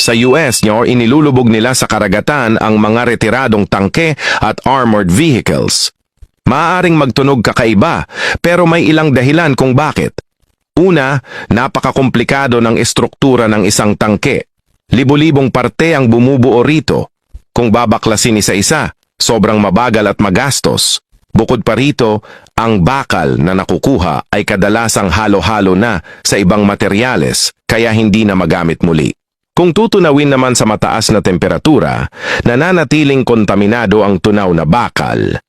Sa US inilulubog nila sa karagatan ang mga retiradong tangke at armored vehicles. Maaaring magtunog kakaiba, pero may ilang dahilan kung bakit. Una, napakakomplikado ng estruktura ng isang tangke. Libo-libong parte ang bumubuo rito. Kung babaklasin isa-isa, sobrang mabagal at magastos. Bukod pa rito, ang bakal na nakukuha ay kadalasang halo-halo na sa ibang materyales, kaya hindi na magamit muli. Kung tutunawin naman sa mataas na temperatura, nananatiling kontaminado ang tunaw na bakal.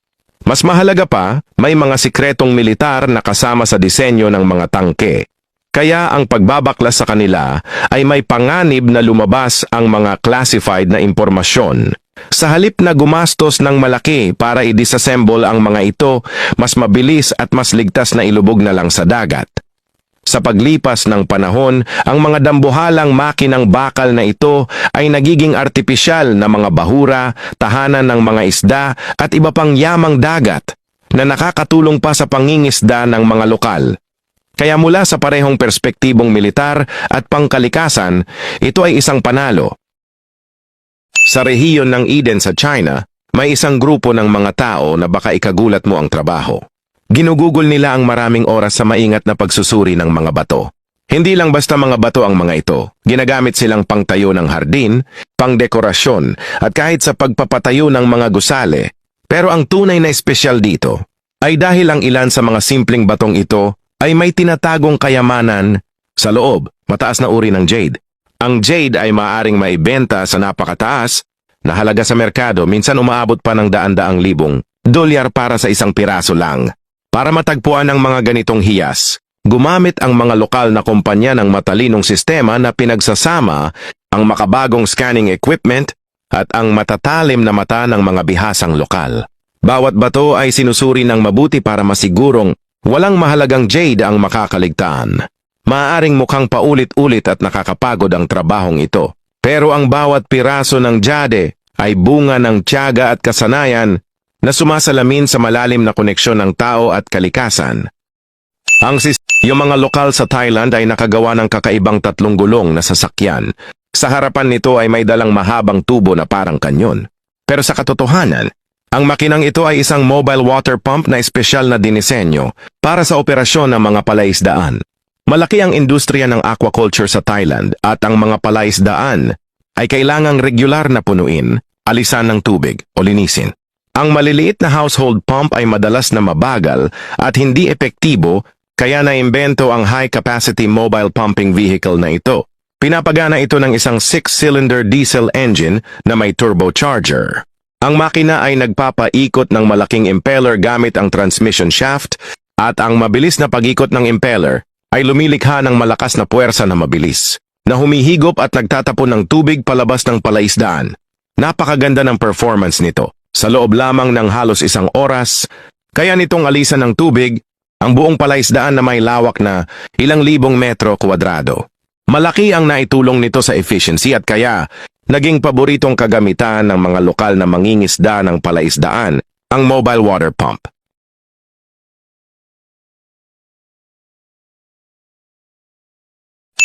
Mas mahalaga pa, may mga sikretong militar na kasama sa disenyo ng mga tangke. Kaya ang pagbabaklas sa kanila ay may panganib na lumabas ang mga classified na impormasyon. Sa halip na gumastos ng malaki para i-disassemble ang mga ito, mas mabilis at mas ligtas na ilubog na lang sa dagat. Sa paglipas ng panahon, ang mga dambuhalang makinang bakal na ito ay nagiging artipisyal na mga bahura, tahanan ng mga isda at iba pang yamang dagat na nakakatulong pa sa pangingisda ng mga lokal. Kaya mula sa parehong perspektibong militar at pangkalikasan, ito ay isang panalo. Sa rehiyon ng Eden sa China, may isang grupo ng mga tao na baka ikagulat mo ang trabaho. Ginugugol nila ang maraming oras sa maingat na pagsusuri ng mga bato. Hindi lang basta mga bato ang mga ito. Ginagamit silang pangtayo ng hardin, pangdekorasyon, at kahit sa pagpapatayo ng mga gusale. Pero ang tunay na espesyal dito ay dahil ang ilan sa mga simpleng batong ito ay may tinatagong kayamanan sa loob, mataas na uri ng jade. Ang jade ay maaaring maibenta sa napakataas na halaga sa merkado, minsan umaabot pa ng daan-daang libong dolyar para sa isang piraso lang. Para matagpuan ang mga ganitong hiyas, gumamit ang mga lokal na kumpanya ng matalinong sistema na pinagsasama ang makabagong scanning equipment at ang matatalim na mata ng mga bihasang lokal. Bawat bato ay sinusuri ng mabuti para masigurong walang mahalagang jade ang makakaligtaan. Maaaring mukhang paulit-ulit at nakakapagod ang trabahong ito. Pero ang bawat piraso ng jade ay bunga ng tiyaga at kasanayan na sumasalamin sa malalim na koneksyon ng tao at kalikasan. Yung mga lokal sa Thailand ay nakagawa ng kakaibang tatlong gulong na sasakyan. Sa harapan nito ay may dalang mahabang tubo na parang kanyon. Pero sa katotohanan, ang makinang ito ay isang mobile water pump na espesyal na dinisenyo para sa operasyon ng mga palaisdaan. Malaki ang industriya ng aquaculture sa Thailand at ang mga palaisdaan ay kailangang regular na punuin, alisan ng tubig o linisin. Ang maliliit na household pump ay madalas na mabagal at hindi epektibo, kaya naimbento ang high-capacity mobile pumping vehicle na ito. Pinapagana ito ng isang 6-cylinder diesel engine na may turbocharger. Ang makina ay nagpapaikot ng malaking impeller gamit ang transmission shaft at ang mabilis na pag-ikot ng impeller ay lumilikha ng malakas na puwersa na mabilis, na humihigop at nagtatapon ng tubig palabas ng palaisdaan. Napakaganda ng performance nito. Sa loob lamang ng halos isang oras, kaya nitong alisan ng tubig ang buong palaisdaan na may lawak na ilang libong metro kwadrado. Malaki ang naitulong nito sa efficiency at kaya naging paboritong kagamitan ng mga lokal na mangingisda ng palaisdaan, ang mobile water pump.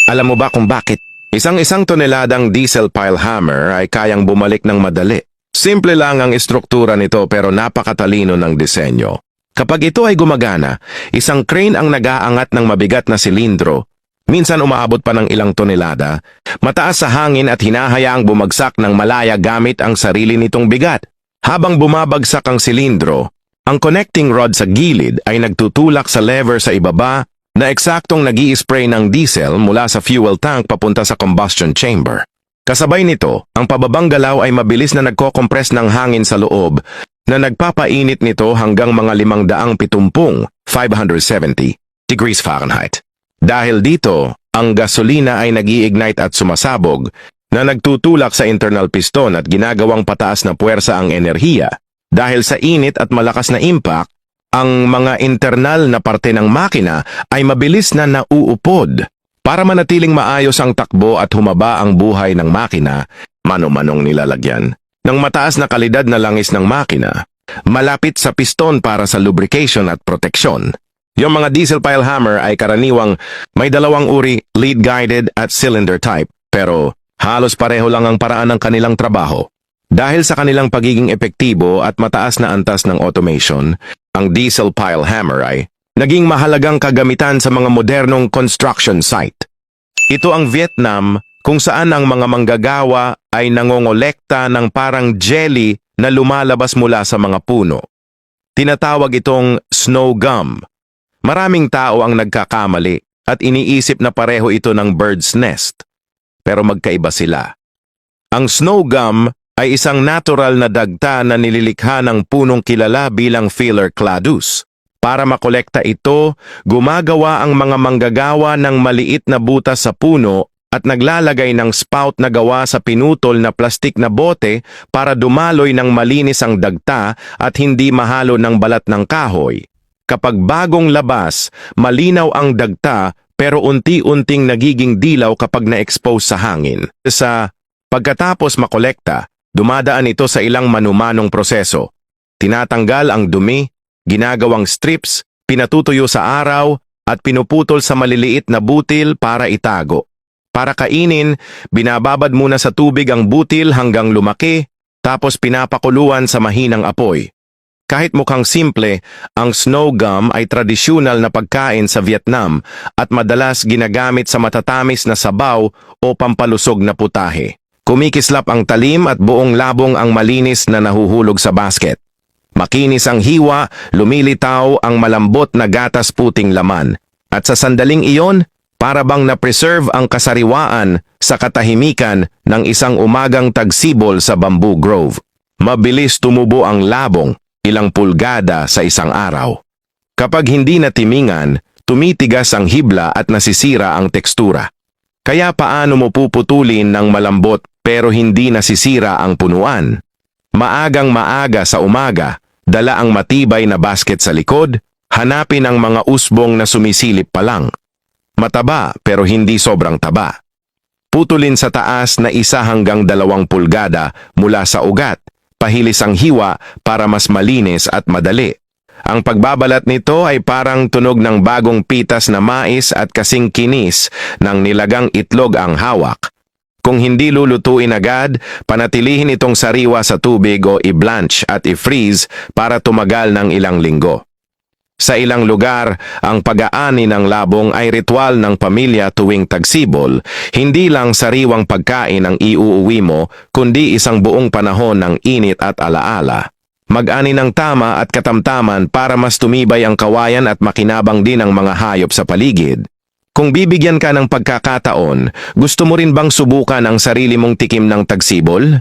Alam mo ba kung bakit? Isang toneladang diesel pile hammer ay kayang bumalik ng madali. Simple lang ang istruktura nito pero napakatalino ng disenyo. Kapag ito ay gumagana, isang crane ang nag-aangat ng mabigat na silindro, minsan umaabot pa ng ilang tonelada, mataas sa hangin at hinahayaang bumagsak ng malaya gamit ang sarili nitong bigat. Habang bumabagsak ang silindro, ang connecting rod sa gilid ay nagtutulak sa lever sa ibaba na eksaktong nag-i-spray ng diesel mula sa fuel tank papunta sa combustion chamber. Kasabay nito, ang pababang galaw ay mabilis na nagko-compress ng hangin sa loob na nagpapainit nito hanggang mga 570 570 degrees Fahrenheit. Dahil dito, ang gasolina ay nag-i-ignite at sumasabog na nagtutulak sa internal piston at ginagawang pataas na puwersa ang enerhiya. Dahil sa init at malakas na impact, ang mga internal na parte ng makina ay mabilis na nauupod. Para manatiling maayos ang takbo at humaba ang buhay ng makina, mano-manong nilalagyan ng mataas na kalidad na langis ng makina, malapit sa piston para sa lubrication at proteksyon. Yung mga diesel pile hammer ay karaniwang may dalawang uri, lead-guided at cylinder type, pero Halos pareho lang ang paraan ng kanilang trabaho. Dahil sa kanilang pagiging epektibo at mataas na antas ng automation, ang diesel pile hammer ay naging mahalagang kagamitan sa mga modernong construction site. Ito ang Vietnam kung saan ang mga manggagawa ay nangongolekta ng parang jelly na lumalabas mula sa mga puno. Tinatawag itong snow gum. Maraming tao ang nagkakamali at iniisip na pareho ito ng bird's nest. Pero magkaiba sila. Ang snow gum ay isang natural na dagta na nililikha ng punong kilala bilang Filler cladus. Para makolekta ito, gumagawa ang mga manggagawa ng maliit na butas sa puno at naglalagay ng spout na gawa sa pinutol na plastik na bote para dumaloy ng malinis ang dagta at hindi mahalo ng balat ng kahoy. Kapag bagong labas, malinaw ang dagta pero unti-unting nagiging dilaw kapag na-expose sa hangin. Pagkatapos makolekta, dumadaan ito sa ilang manumanong proseso. Tinatanggal ang dumi, ginagawang strips, pinatutuyo sa araw, at pinuputol sa maliliit na butil para itago. Para kainin, binababad muna sa tubig ang butil hanggang lumaki, tapos pinapakuluan sa mahinang apoy. Kahit mukhang simple, ang snow gum ay tradisyonal na pagkain sa Vietnam at madalas ginagamit sa matatamis na sabaw o pampalusog na putahe. Kumikislap ang talim at buong labong ang malinis na nahuhulog sa basket. Makinis ang hiwa, lumilitaw ang malambot na gatas puting laman. At sa sandaling iyon, para bang na-preserve ang kasariwaan sa katahimikan ng isang umagang tagsibol sa Bamboo Grove. Mabilis tumubo ang labong, ilang pulgada sa isang araw. Kapag hindi natimingan, tumitigas ang hibla at nasisira ang tekstura. Kaya paano mo puputulin ng malambot pero hindi nasisira ang punuan? Maagang maaga sa umaga, dala ang matibay na basket sa likod, hanapin ang mga usbong na sumisilip pa lang. Mataba pero hindi sobrang taba. Putulin sa taas na 1 hanggang 2 pulgada mula sa ugat, pahilis ang hiwa para mas malinis at madali. Ang pagbabalat nito ay parang tunog ng bagong pitas na mais at kasing kinis ng nilagang itlog ang hawak. Kung hindi lulutuin agad, panatilihin itong sariwa sa tubig o i-blanch at i-freeze para tumagal ng ilang linggo. Sa ilang lugar, ang pag-aani ng labong ay ritual ng pamilya tuwing tagsibol, hindi lang sariwang pagkain ang iuuwi mo, kundi isang buong panahon ng init at alaala. Mag-ani ng tama at katamtaman para mas tumibay ang kawayan at makinabang din ang mga hayop sa paligid. Kung bibigyan ka ng pagkakataon, gusto mo rin bang subukan ang sarili mong tikim ng tagsibol?